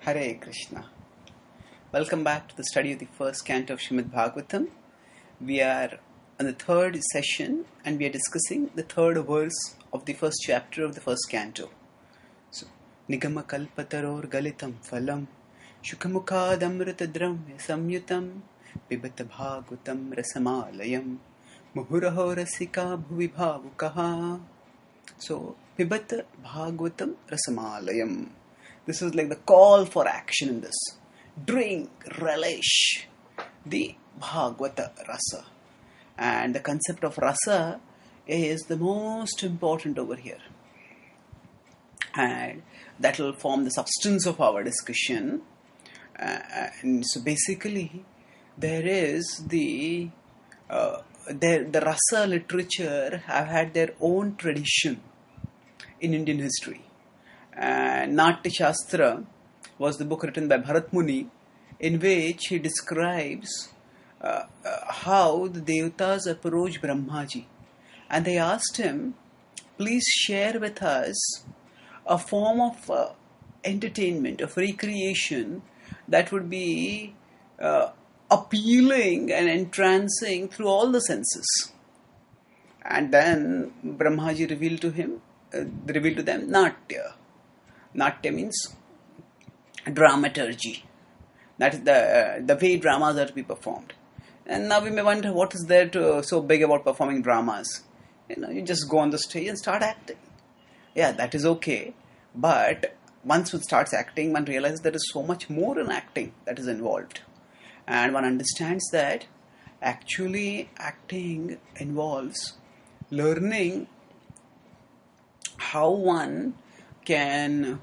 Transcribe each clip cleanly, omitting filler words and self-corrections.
Hare Krishna. Welcome back to the study of the first canto of Srimad Bhagavatam. We are on the third session and we are discussing the third verse of the first chapter of the first canto. So, Nigama kalpataror galitam phalam shukamukadamritadramya samyutam pibata bhagavatam rasamalayam muhuraho rasika bhuvi bhavukaha. So, pibata bhagavatam rasamalayam. This is like the call for action in this. Drink, relish the Bhagavata rasa. And the concept of rasa is the most important over here. And that will form the substance of our discussion. And so basically, there is the rasa literature have had their own tradition in Indian history. Natya Shastra was the book written by Bharat Muni, in which he describes how the Devatas approached Brahmaji, and they asked him, please share with us a form of entertainment, of recreation that would be appealing and entrancing through all the senses. And then Brahmaji revealed to them Natya. Natya means dramaturgy. That is the way dramas are to be performed. And now we may wonder, what is there to so big about performing dramas? You just go on the stage and start acting. Yeah, that is okay. But once one starts acting, one realizes there is so much more in acting that is involved. And one understands that actually acting involves learning how one can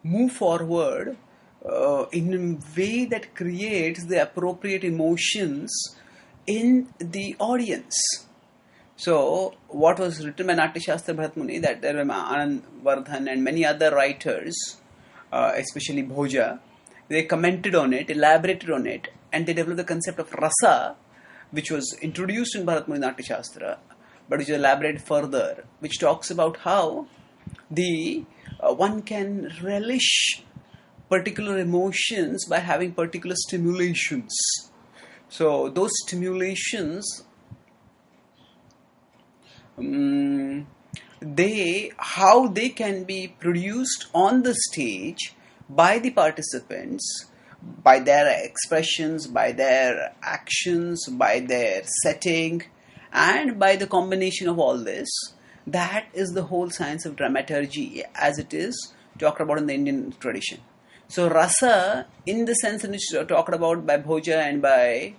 move forward in a way that creates the appropriate emotions in the audience. So, what was written by Natya Shastra Bharat Muni, that there were Anand Vardhan and many other writers, especially Bhoja, they commented on it, elaborated on it, and they developed the concept of rasa, which was introduced in Bharat Muni Natya Shastra, but which is elaborated further, which talks about how the one can relish particular emotions by having particular stimulations. So those stimulations, how they can be produced on the stage by the participants, by their expressions, by their actions, by their setting, and by the combination of all this. That is the whole science of dramaturgy as it is talked about in the Indian tradition. So rasa, in the sense in which talked about by Bhoja and by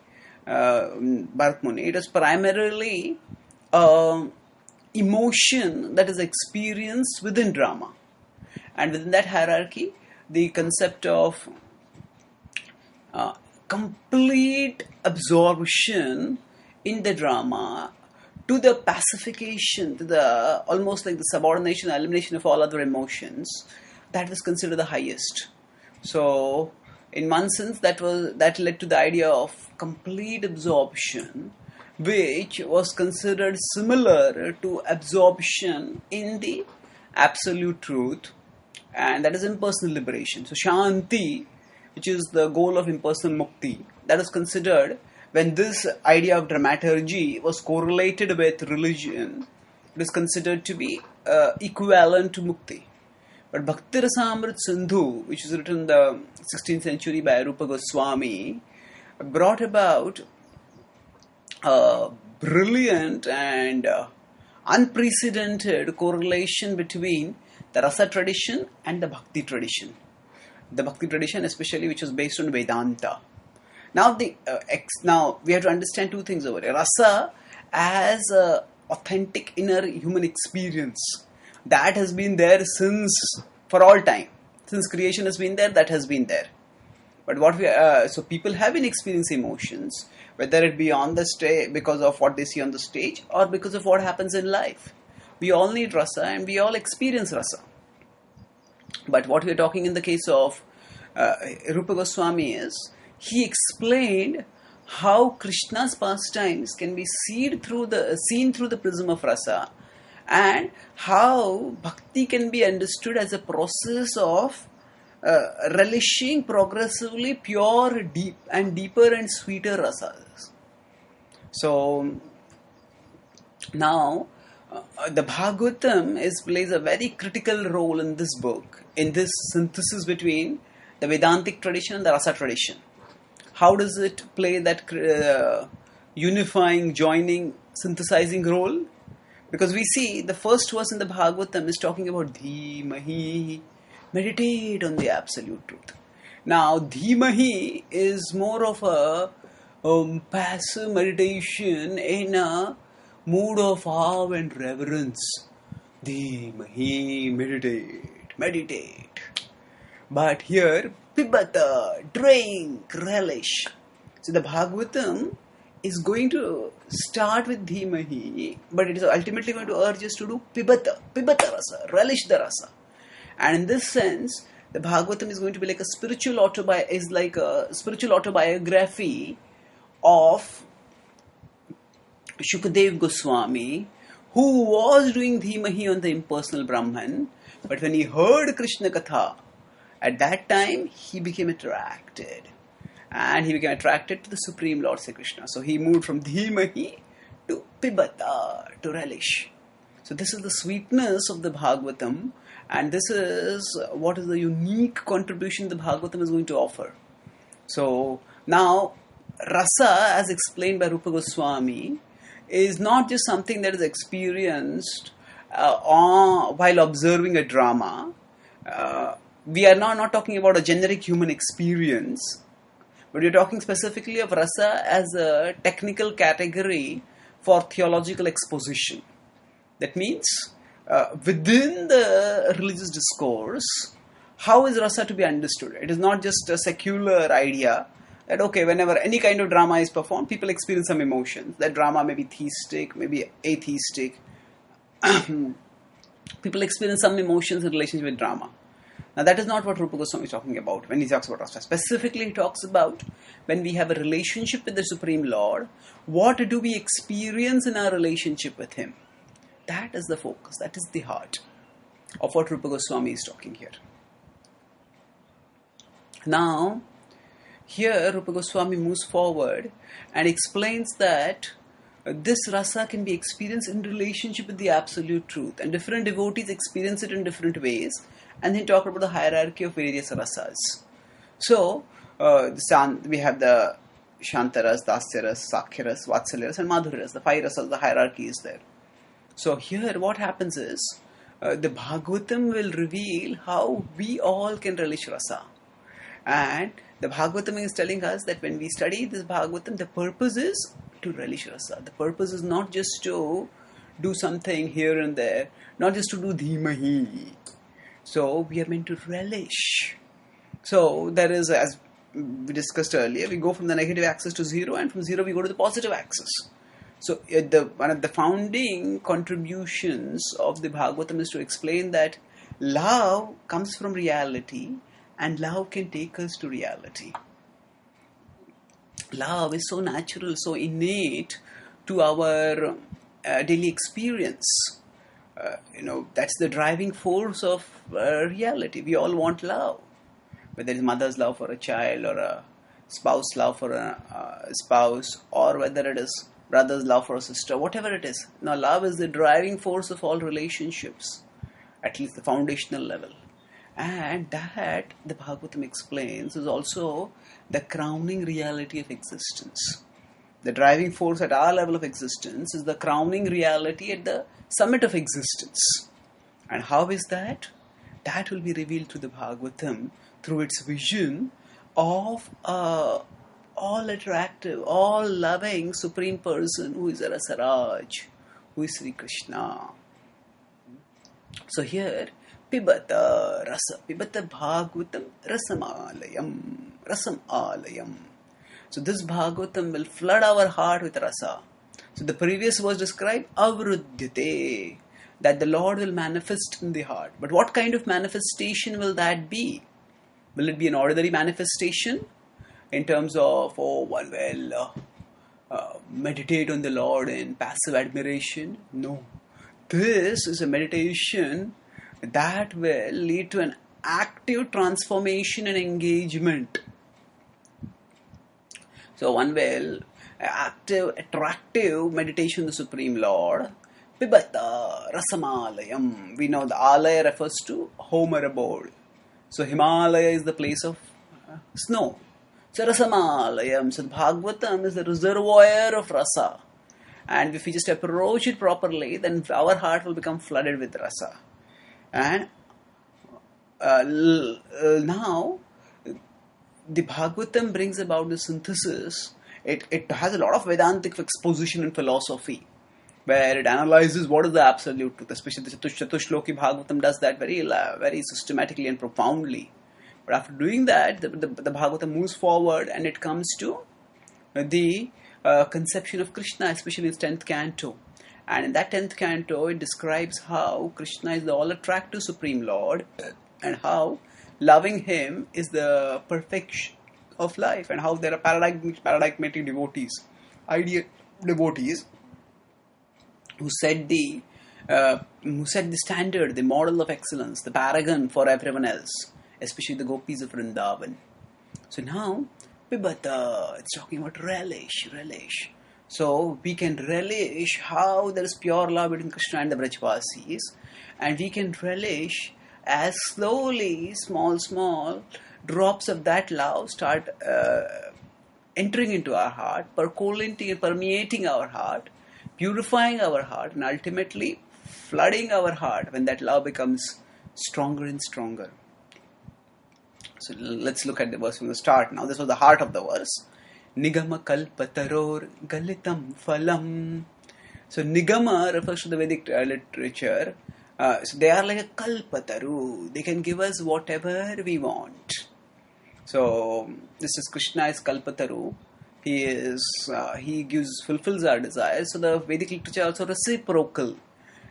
Bharat Muni, it is primarily emotion that is experienced within drama. And within that hierarchy, the concept of complete absorption in the drama to the pacification, to the almost like the subordination, elimination of all other emotions, that was considered the highest. So, in one sense, that led to the idea of complete absorption, which was considered similar to absorption in the absolute truth, and that is impersonal liberation. So, Shanti, which is the goal of impersonal mukti, that is considered. When this idea of dramaturgy was correlated with religion, it is considered to be equivalent to mukti. But Bhakti Rasamrit Sindhu, which was written in the 16th century by Rupa Goswami, brought about a brilliant and unprecedented correlation between the rasa tradition and the bhakti tradition. The bhakti tradition especially, which was based on Vedanta. Now, now we have to understand two things over here. Rasa as an authentic inner human experience that has been there for all time. Since creation has been there, that has been there. But so people have been experiencing emotions, whether it be on the stage because of what they see on the stage or because of what happens in life. We all need rasa and we all experience rasa. But what we are talking in the case of Rupa Goswami is, he explained how Krishna's pastimes can be seen through the prism of rasa, and how bhakti can be understood as a process of relishing progressively pure, deep and deeper and sweeter rasas. So now the Bhagavatam plays a very critical role in this book, in this synthesis between the Vedantic tradition and the rasa tradition. How does it play that unifying, joining, synthesizing role? Because we see the first verse in the Bhagavatam is talking about Dhimahi, meditate on the absolute truth. Now, Dhimahi is more of a passive meditation in a mood of awe and reverence. Dhimahi, meditate. But here, pibata, drink, relish. So the Bhagavatam is going to start with Dhimahi, but it is ultimately going to urge us to do pibata rasa, relish the rasa. And in this sense, the Bhagavatam is going to be like a spiritual autobiography of Shukadev Goswami, who was doing Dhimahi on the impersonal Brahman, but when he heard Krishna-katha, at that time he became attracted. And he became attracted to the Supreme Lord Sri Krishna. So he moved from Dhimahi to Pibata, to relish. So this is the sweetness of the Bhagavatam, and this is what is the unique contribution the Bhagavatam is going to offer. So now, rasa, as explained by Rupa Goswami, is not just something that is experienced while observing a drama. We are now not talking about a generic human experience, but we are talking specifically of rasa as a technical category for theological exposition. That means, within the religious discourse, how is rasa to be understood? It is not just a secular idea that, okay, whenever any kind of drama is performed, people experience some emotions. That drama may be theistic, maybe atheistic. People experience some emotions in relationship with drama. Now, that is not what Rupa Goswami is talking about when he talks about rasa. Specifically, he talks about when we have a relationship with the Supreme Lord, what do we experience in our relationship with Him? That is the focus, that is the heart of what Rupa Goswami is talking here. Now, here Rupa Goswami moves forward and explains that this rasa can be experienced in relationship with the absolute truth, and different devotees experience it in different ways. And then talk about the hierarchy of various rasas. So, we have the Shantaras, Dasyaras, Sakhyaras, Vatsalyaras and Madhuryaras. The 5 rasas, the hierarchy is there. So here what happens is, the Bhagavatam will reveal how we all can relish rasa. And the Bhagavatam is telling us that when we study this Bhagavatam, the purpose is to relish rasa. The purpose is not just to do something here and there, not just to do Dhimahi. So we are meant to relish. So there is, as we discussed earlier, we go from the negative axis to 0, and from 0 we go to the positive axis. So one of the founding contributions of the Bhagavatam is to explain that love comes from reality, and love can take us to reality. Love is so natural, so innate to our daily experience. That's the driving force of reality. We all want love, whether it's mother's love for a child, or a spouse love for a spouse, or whether it is brother's love for a sister, whatever it is. Now, love is the driving force of all relationships, at least the foundational level. And that, the Bhagavatam explains, is also the crowning reality of existence. The driving force at our level of existence is the crowning reality at the summit of existence. And how is that? That will be revealed through the Bhagavatam, through its vision of all attractive, all loving Supreme Person who is a Rasaraj, who is Sri Krishna. So here, Pibata Rasa, Pibata Bhagavatam Rasam Alayam. So this Bhagavatam will flood our heart with rasa. So the previous verse described avruddhyate, that the Lord will manifest in the heart. But what kind of manifestation will that be? Will it be an ordinary manifestation in terms of, one will meditate on the Lord in passive admiration? No. This is a meditation that will lead to an active transformation and engagement. So one will active, attractive meditation of the Supreme Lord. Pibata Rasamalayam. We know the Alaya refers to home or abode. So Himalaya is the place of snow. So Rasamalayam. So Bhagavatam is the reservoir of rasa. And if we just approach it properly, then our heart will become flooded with rasa. And now, the Bhagavatam brings about the synthesis. It has a lot of Vedantic exposition and philosophy, where it analyzes what is the absolute truth. Especially the Chatushloki Bhagavatam does that very systematically and profoundly. But after doing that, the Bhagavatam moves forward and it comes to the conception of Krishna, especially in its 10th canto. And in that 10th canto, it describes how Krishna is the all-attractive Supreme Lord and how loving Him is the perfection of life, and how there are paradigmatic devotees, ideal devotees who set the standard, the model of excellence, the paragon for everyone else, especially the gopis of Vrindavan. So now, Pibata, it's talking about relish. So we can relish how there is pure love between Krishna and the Brajvasis, and we can relish as slowly, small drops of that love start entering into our heart, permeating our heart, purifying our heart, and ultimately flooding our heart when that love becomes stronger and stronger. So let's look at the verse from the start. Now this was the heart of the verse. Nigama kalpataror galitam phalam. So Nigama refers to the Vedic literature. So they are like a kalpataru. They can give us whatever we want. So this is Krishna is kalpataru. He fulfills our desires. So the Vedic literature is also reciprocal.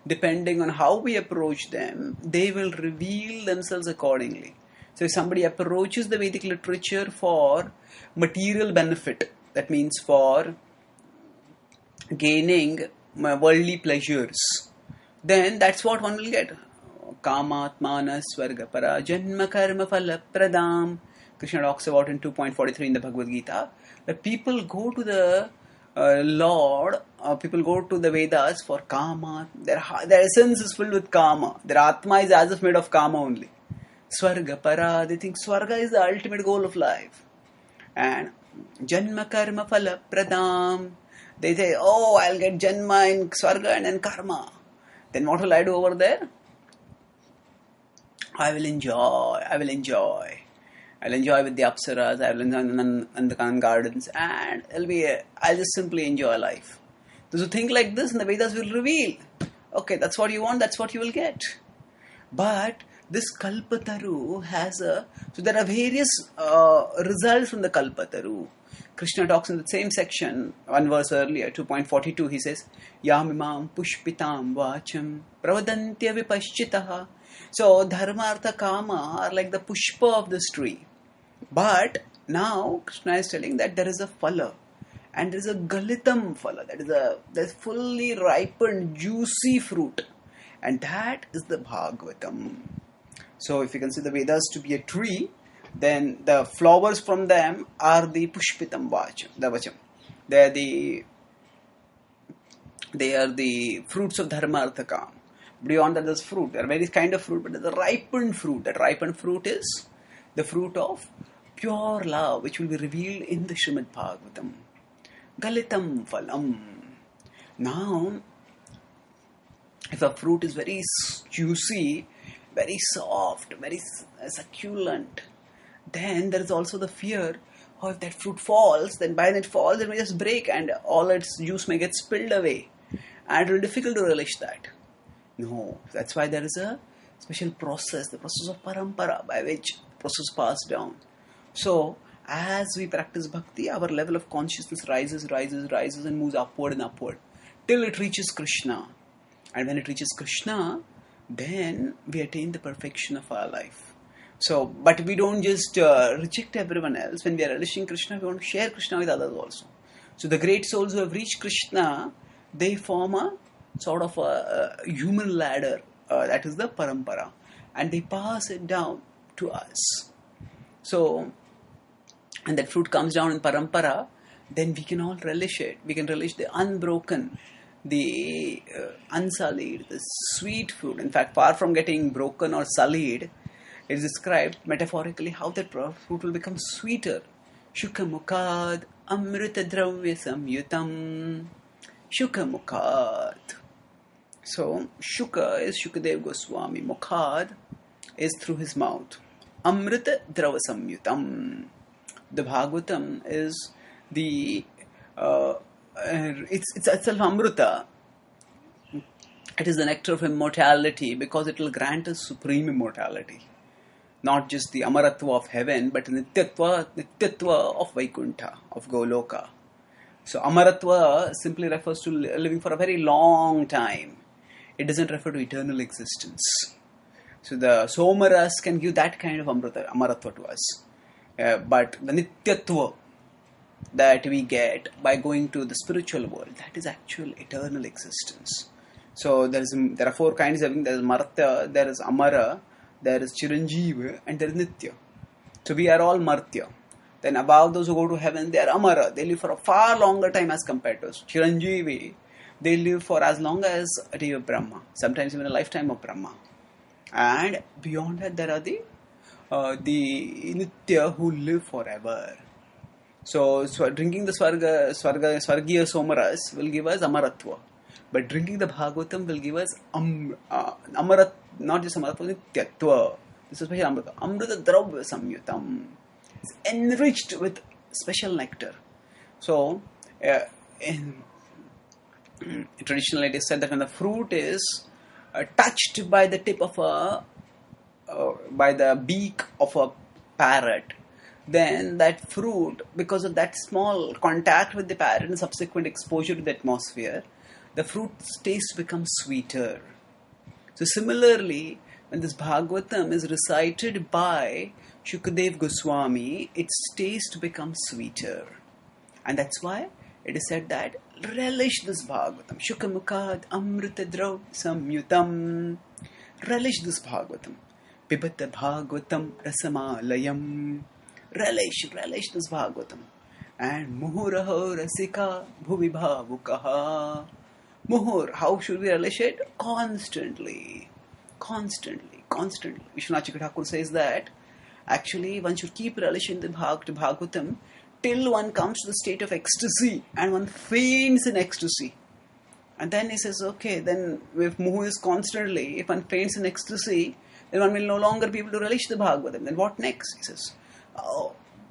Depending on how we approach them, they will reveal themselves accordingly. So if somebody approaches the Vedic literature for material benefit, that means for gaining worldly pleasures, then that's what one will get. Kamatmana swargapara janma karma phala pradam. Krishna talks about in 2.43 in the Bhagavad Gita. That people go to the Lord, people go to the Vedas for kama. Their essence is filled with kama. Their atma is as if made of kama only. Swargapara, they think Swarga is the ultimate goal of life. And Janma Karma Phala Pradam, they say, oh, I'll get Janma in Swarga and then Karma. Then what will I do over there? I will enjoy with the Apsaras, I will enjoy in the gardens, and I'll just simply enjoy life. Those who think like this, and the Vedas will reveal, okay, that's what you want, that's what you will get. But this Kalpataru so there are various results from the Kalpataru. Krishna talks in the same section, one verse earlier, 2.42, he says, Yamimam pushpitam vacham pravadantya vipaschitaha. So, dharma, artha, kama are like the pushpa of this tree. But now Krishna is telling that there is a phala, and there is a galitam phala, there's fully ripened, juicy fruit. And that is the Bhagavatam. So if you consider the Vedas to be a tree, then the flowers from them are the pushpitam vacham. They are the fruits of dharma, artha, kama. Beyond that, there's fruit. There are various kind of fruit, but there's a ripened fruit. That ripened fruit is the fruit of pure love, which will be revealed in the Srimad Bhagavatam. Galitam phalam. Now, if a fruit is very juicy, very soft, very succulent, then there is also the fear, if that fruit falls, then by then it falls, it may just break and all its juice may get spilled away. And it will be difficult to relish that. No, that's why there is a special process, the process of parampara, by which the process passed down. So, as we practice bhakti, our level of consciousness rises and moves upward and upward till it reaches Krishna. And when it reaches Krishna, then we attain the perfection of our life. So, but we don't just reject everyone else. When we are relishing Krishna, we want to share Krishna with others also. So the great souls who have reached Krishna, they form a sort of a human ladder, that is the parampara. And they pass it down to us. So, and that fruit comes down in parampara, then we can all relish it. We can relish the unbroken, the unsullied, the sweet fruit. In fact, far from getting broken or sullied, it is described metaphorically how that fruit will become sweeter. Shuka mukad amrita dravya samyutam. Shuka mukad. So, Shuka is Shukadev Goswami. Mukhad is through his mouth. Amrita Drava Samyutam. The Bhagavatam is the it's itself Amrita. It is the nectar of immortality because it will grant us supreme immortality. Not just the Amaratva of heaven, but the Nityatva of Vaikuntha, of Goloka. So Amaratva simply refers to living for a very long time. It doesn't refer to eternal existence. So the Somaras can give that kind of Amaratva to us. But the Nityatva that we get by going to the spiritual world, that is actual eternal existence. So there are four kinds of living. There is Martya, there is Amara, there is Chiranjeeva, and there is Nitya. So we are all Martya. Then above those who go to heaven, they are Amara. They live for a far longer time as compared to us. Chiranjeevi, they live for as long as a day of Brahma, sometimes even a lifetime of Brahma. And beyond that, there are the Nitya who live forever. So drinking the Swargiya Somaras will give us Amaratva. But drinking the Bhagavatam will give us Amarat, not just Amaratva, Nityatva. This is special Amrita. Amrita Dravya Samyutam. It's enriched with special nectar. So, traditionally it is said that when the fruit is touched by the tip of by the beak of a parrot, then that fruit, because of that small contact with the parrot and subsequent exposure to the atmosphere, the fruit's taste becomes sweeter. So similarly, when this Bhagavatam is recited by Shukadev Goswami, its taste becomes sweeter. And that's why it is said that relish this Bhagavatam. Shukamukad amrita drav samyutam. Relish this Bhagavatam. Pibata Bhagavatam rasamalayam. Relish this Bhagavatam. And muhuraho rasika bhuvi bhavukaha. Muhur, how should we relish it? Constantly. Vishwanath Thakur says that actually one should keep relishing the Bhagavatam till one comes to the state of ecstasy and one faints in ecstasy. And then he says, okay, then if Muhu is constantly, if one faints in ecstasy, then one will no longer be able to relish the Bhagavatam. Then what next? He says,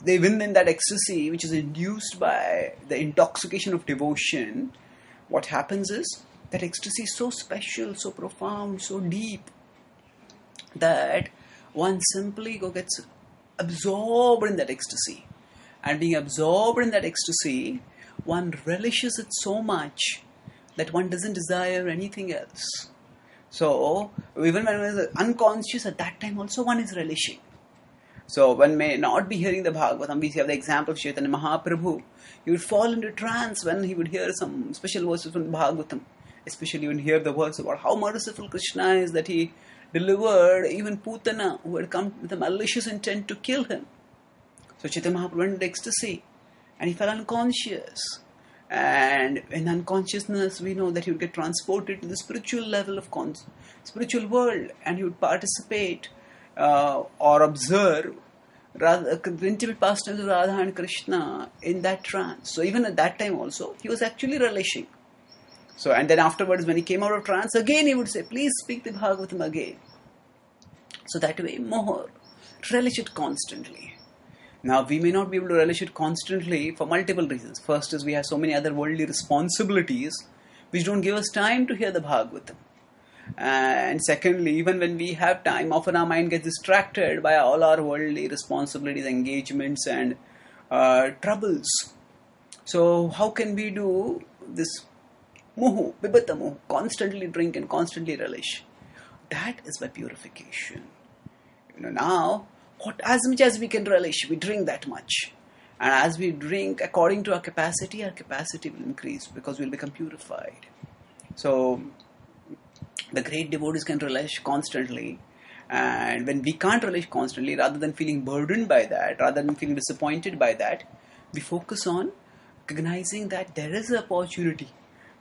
they win in that ecstasy which is induced by the intoxication of devotion. What happens is that ecstasy is so special, so profound, so deep that one simply gets absorbed in that ecstasy. And being absorbed in that ecstasy, one relishes it so much that one doesn't desire anything else. So, even when one is unconscious, at that time also one is relishing. So, one may not be hearing the Bhagavatam. We have the example of Chaitanya Mahaprabhu. He would fall into trance when he would hear some special verses from the Bhagavatam. Especially when he hear the words about how merciful Krishna is, that he delivered even Putana, who had come with a malicious intent to kill him. So Chaitanya Mahaprabhu went into ecstasy and he fell unconscious. And in unconsciousness, we know that he would get transported to the spiritual level of spiritual world, and he would participate or observe the intimate pastimes of Radha and Krishna in that trance. So even at that time also, he was actually relishing. So, and then afterwards, when he came out of trance, again he would say, please speak the Bhagavatam again. So that way, mohor, relish it constantly. Now, we may not be able to relish it constantly for multiple reasons. First is we have so many other worldly responsibilities which don't give us time to hear the Bhagavatam. And secondly, even when we have time, often our mind gets distracted by all our worldly responsibilities, engagements and troubles. So how can we do this muhu, bibata muhu, constantly drink and constantly relish? That is by purification. Now, as much as we can relish, we drink that much. And as we drink according to our capacity will increase because we'll become purified. So, the great devotees can relish constantly. And when we can't relish constantly, rather than feeling burdened by that, rather than feeling disappointed by that, we focus on recognizing that there is an opportunity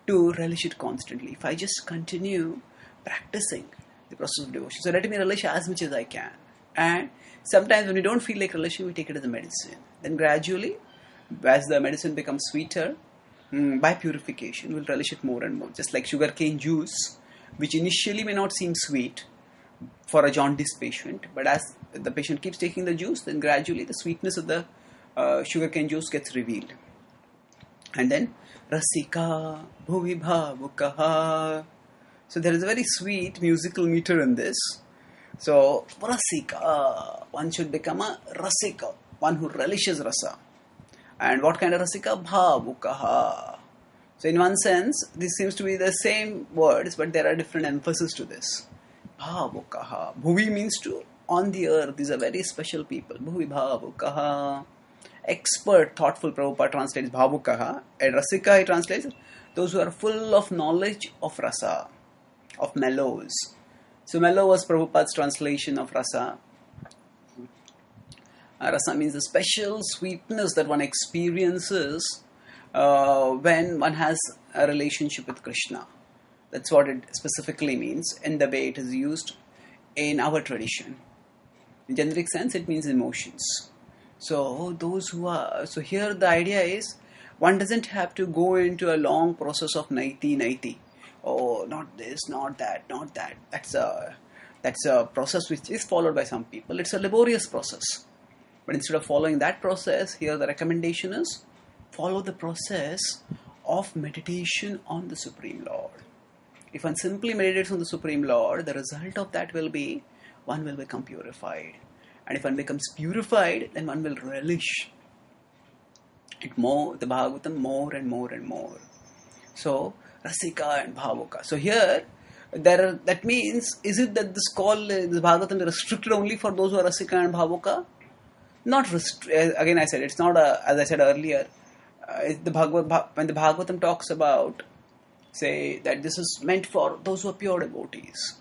to relish it constantly. If I just continue practicing the process of devotion, so let me relish as much as I can. And sometimes when we don't feel like relishing, we take it as a medicine. Then gradually, as the medicine becomes sweeter, by purification, we'll relish it more and more. Just like sugarcane juice, which initially may not seem sweet for a jaundice patient, but as the patient keeps taking the juice, then gradually the sweetness of the sugarcane juice gets revealed. And then rasika bhuvi bhavukaha. So there is a very sweet musical meter in this. So rasika, one should become a rasika, one who relishes rasa. And what kind of rasika? Bhavukaha. So in one sense, this seems to be the same words, but there are different emphasis to this. Bhavukaha. Bhuvi means to on the earth. These are very special people. Bhuvi bhavukaha. Expert, thoughtful, Prabhupada translates bhavukaha. And rasika he translates those who are full of knowledge of rasa, of mellows. So mellow was Prabhupada's translation of rasa. Rasa means the special sweetness that one experiences when one has a relationship with Krishna. That's what it specifically means in the way it is used in our tradition. In generic sense, it means emotions. So those who are, so here the idea is one doesn't have to go into a long process of naiti. Oh, not this, not that, not that. That's a process which is followed by some people. It's a laborious process. But instead of following that process, here the recommendation is follow the process of meditation on the Supreme Lord. If one simply meditates on the Supreme Lord, the result of that will be one will become purified. And if one becomes purified, then one will relish it more, the Bhagavatam more and more and more. So, rasika and bhavuka. So here, that means, is it that this Bhagavatam is restricted only for those who are rasika and bhavuka? Not again I said, it's not as I said earlier, when the Bhagavatam talks about, say, that this is meant for those who are pure devotees.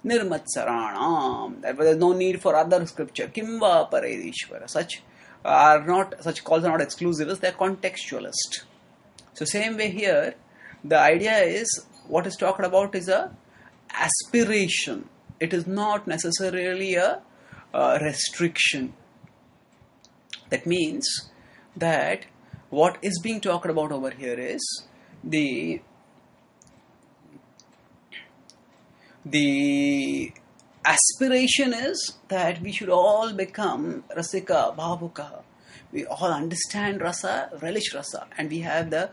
Nirmatsaranam. There is no need for other scripture. Kimva paredishvara. Such calls are not exclusivist, they are contextualist. So same way here, the idea is, what is talked about is a aspiration. It is not necessarily a restriction. That means that what is being talked about over here is the aspiration is that we should all become rasika, bhavuka. We all understand rasa, relish rasa, and we have the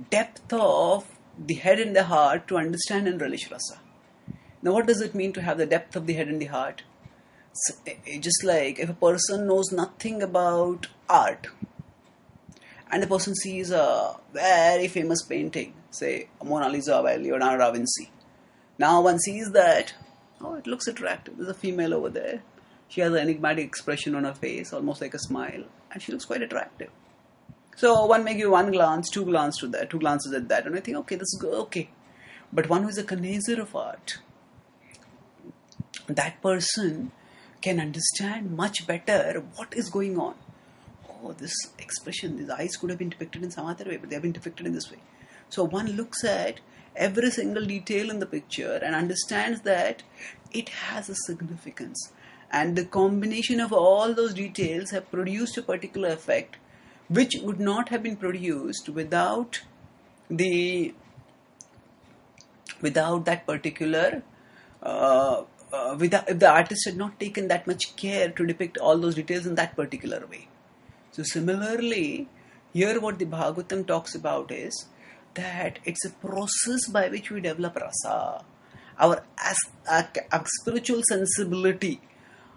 depth of the head and the heart to understand and relish rasa. Now, what does it mean to have the depth of the head and the heart? So, just like if a person knows nothing about art, and the person sees a very famous painting, say Mona Lisa by Leonardo da Vinci. Now one sees that, oh, it looks attractive. There's a female over there. She has an enigmatic expression on her face, almost like a smile, and she looks quite attractive. So one may give one glance, two glances at that, and I think, okay, this is good, okay. But one who is a connoisseur of art, that person can understand much better what is going on. Oh, this expression, these eyes could have been depicted in some other way, but they have been depicted in this way. So one looks at every single detail in the picture and understands that it has a significance. And the combination of all those details have produced a particular effect which would not have been produced without that particular if the artist had not taken that much care to depict all those details in that particular way. So similarly, here what the Bhagavatam talks about is that it's a process by which we develop rasa. Our spiritual sensibility,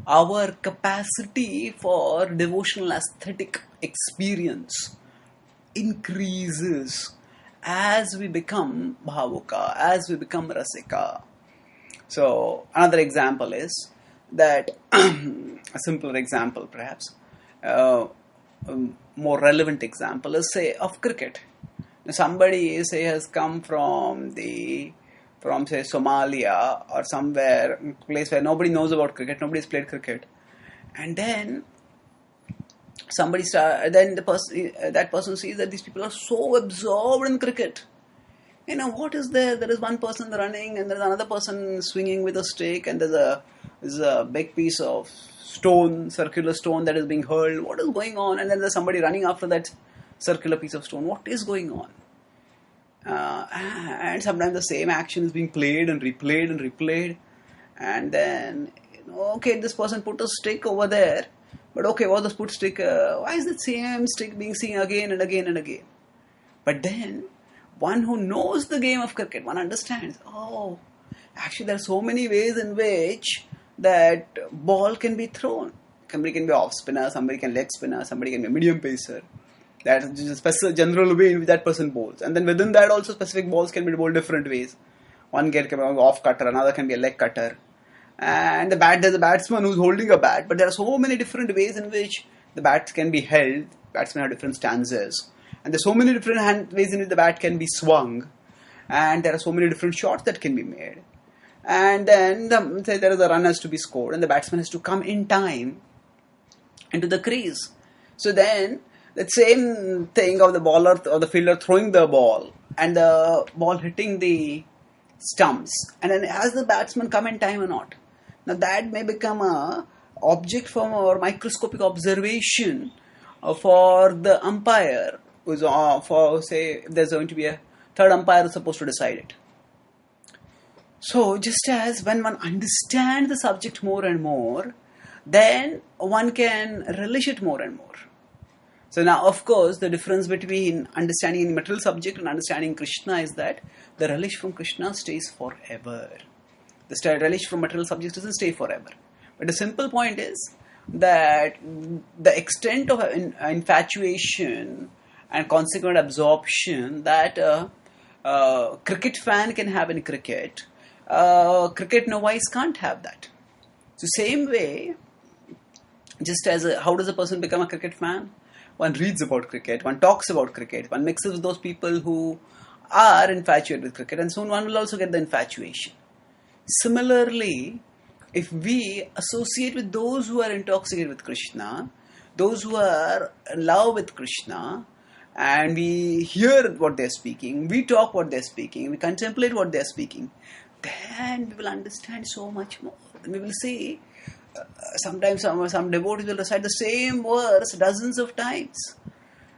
our capacity for devotional aesthetic experience increases as we become bhavuka, as we become rasika. So another example is that, a simpler example perhaps, more relevant example is, say, of cricket. Now somebody, say, has come from from say Somalia or somewhere, place where nobody knows about cricket, nobody's played cricket, and then that person sees that these people are so absorbed in cricket. What is there? There is one person running, and there is another person swinging with a stick, and there's a big piece of stone, circular stone that is being hurled. What is going on? And then there's somebody running after that circular piece of stone. What is going on? And sometimes the same action is being played and replayed and replayed. And then, okay, this person put a stick over there. But okay, what does put stick? Why is the same stick being seen again and again and again? But then, one who knows the game of cricket, one understands, actually there are so many ways in which that ball can be thrown. Somebody can be off spinner, somebody can leg spinner, somebody can be a medium pacer. That is a specific general way in which that person bowls. And then within that also specific balls can be bowled different ways. One can be an off cutter, another can be a leg cutter. And there's a batsman who's holding a bat, but there are so many different ways in which the bats can be held. Batsmen have different stances. And there's so many different ways in which the bat can be swung. And there are so many different shots that can be made. And then say there is a run has to be scored and the batsman has to come in time into the crease. So then that same thing of the bowler or the fielder throwing the ball and the ball hitting the stumps, and then has the batsman come in time or not? Now that may become a object for our microscopic observation for the umpire, who's for say if there's going to be a third umpire who's supposed to decide it. So just as when one understands the subject more and more, then one can relish it more and more. So now, of course, the difference between understanding the material subject and understanding Krishna is that the relish from Krishna stays forever. The relish from material subjects doesn't stay forever. But the simple point is that the extent of infatuation and consequent absorption that a cricket fan can have in cricket, cricket novice can't have that. So same way, just as how does a person become a cricket fan? One reads about cricket, one talks about cricket, one mixes with those people who are infatuated with cricket, and soon one will also get the infatuation. Similarly, if we associate with those who are intoxicated with Krishna, those who are in love with Krishna, and we hear what they're speaking, we talk what they're speaking, we contemplate what they're speaking, then we will understand so much more. And we will see, sometimes some devotees will recite the same verse dozens of times.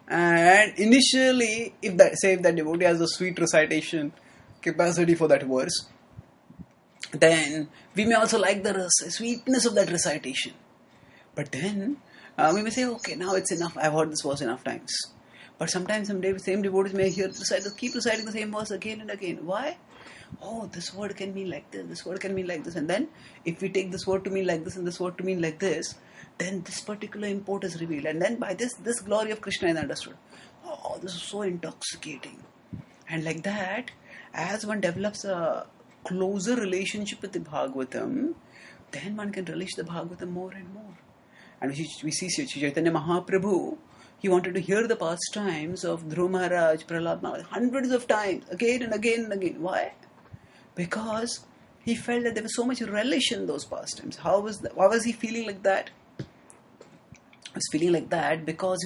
And initially, if that devotee has a sweet recitation capacity for that verse, then we may also like the sweetness of that recitation. But then we may say, okay, now it's enough. I've heard this verse enough times. But sometimes same devotees may keep reciting the same verse again and again. Why? Oh, this word can mean like this, this word can mean like this. And then if we take this word to mean like this and this word to mean like this, then this particular import is revealed. And then by this glory of Krishna is understood. Oh, this is so intoxicating. And like that, as one develops a closer relationship with the Bhagavatam, then one can relish the Bhagavatam more and more. And we see Chaitanya Mahaprabhu, he wanted to hear the pastimes of Dhruva Maharaj, Prahlad Maharaj, hundreds of times, again and again and again. Why? Because he felt that there was so much relish in those pastimes. Why was he feeling like that? He was feeling like that because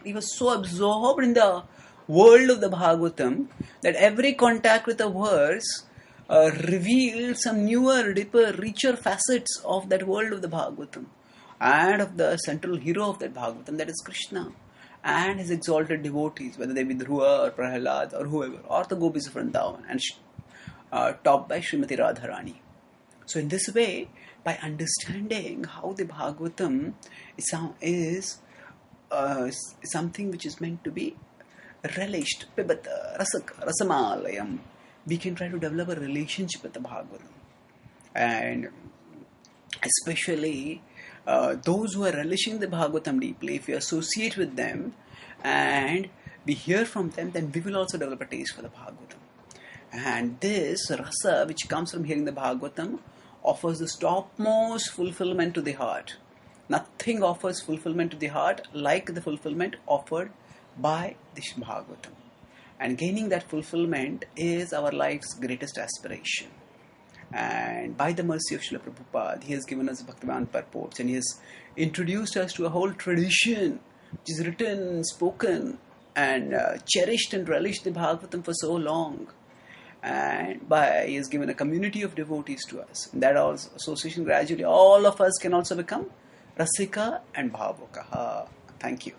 he was so absorbed in the world of the Bhagavatam that every contact with a verse revealed some newer, deeper, richer facets of that world of the Bhagavatam and of the central hero of that Bhagavatam, that is Krishna, and his exalted devotees, whether they be Dhruva or Prahlad or whoever, or the gopis of Vrindavan, and topped by Srimati Radharani. So in this way, by understanding how the Bhagavatam is something which is meant to be relished, pibata, rasamalayam, we can try to develop a relationship with the Bhagavatam. And especially those who are relishing the Bhagavatam deeply, if we associate with them and we hear from them, then we will also develop a taste for the Bhagavatam. And this rasa which comes from hearing the Bhagavatam offers the topmost fulfillment to the heart. Nothing offers fulfillment to the heart like the fulfillment offered by this Bhagavatam. And gaining that fulfillment is our life's greatest aspiration. And by the mercy of Srila Prabhupada, he has given us Bhaktivedanta purports, and he has introduced us to a whole tradition which is written, spoken, and cherished and relished the Bhagavatam for so long. And he has given a community of devotees to us. And that association, gradually all of us can also become Rasika and Bhavuka. Thank you.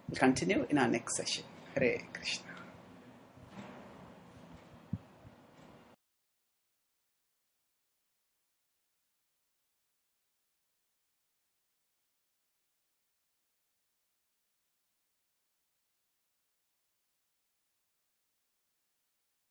We'll continue in our next session. Hare Krishna.